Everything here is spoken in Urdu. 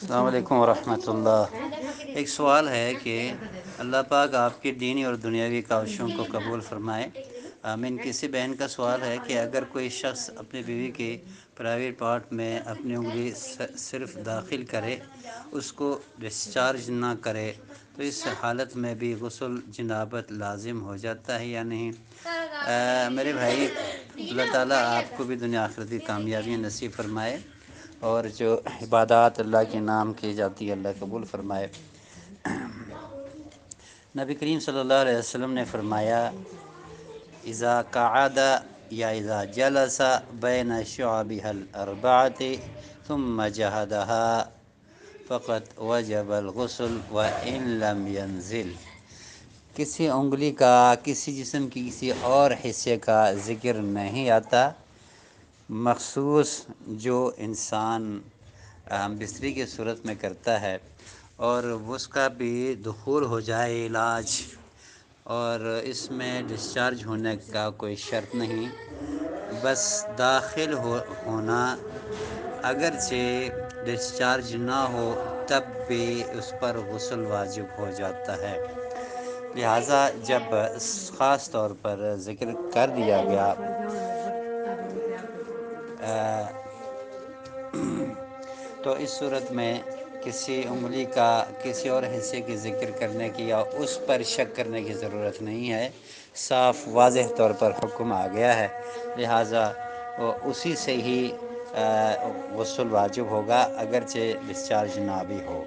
السلام علیکم ورحمۃ اللہ۔ ایک سوال ہے کہ اللہ پاک آپ کی دینی اور دنیاوی کاوشوں کو قبول فرمائے، آمین۔ کسی بہن کا سوال ہے کہ اگر کوئی شخص اپنی بیوی کے پرائیویٹ پارٹ میں اپنی انگلی صرف داخل کرے، اس کو ڈسچارج نہ کرے، تو اس حالت میں بھی غسل جنابت لازم ہو جاتا ہے یا نہیں؟ میرے بھائی، اللہ تعالیٰ آپ کو بھی دنیا آخرت کی کامیابی نصیب فرمائے، اور جو عبادات اللہ کے نام کی جاتی ہے اللہ قبول فرمائے۔ نبی کریم صلی اللہ علیہ وسلم نے فرمایا، اذا قعد یا اذا جلس بین شعبها الاربعۃ ثم جہدها فقط وجب الغسل وان لم ينزل۔ کسی انگلی کا کسی جسم کی کسی اور حصے کا ذکر نہیں آتا، مخصوص جو انسان بستری کی صورت میں کرتا ہے، اور اس کا بھی دخول ہو جائے علاج، اور اس میں ڈسچارج ہونے کا کوئی شرط نہیں، بس داخل ہونا، اگرچہ ڈسچارج نہ ہو تب بھی اس پر غسل واجب ہو جاتا ہے۔ لہٰذا جب خاص طور پر ذکر کر دیا گیا تو اس صورت میں کسی انگلی کا کسی اور حصے کی ذکر کرنے کی یا اس پر شک کرنے کی ضرورت نہیں ہے، صاف واضح طور پر حکم آ گیا ہے، لہٰذا اسی سے ہی غسل واجب ہوگا، اگرچہ ڈسچارج نہ بھی ہو۔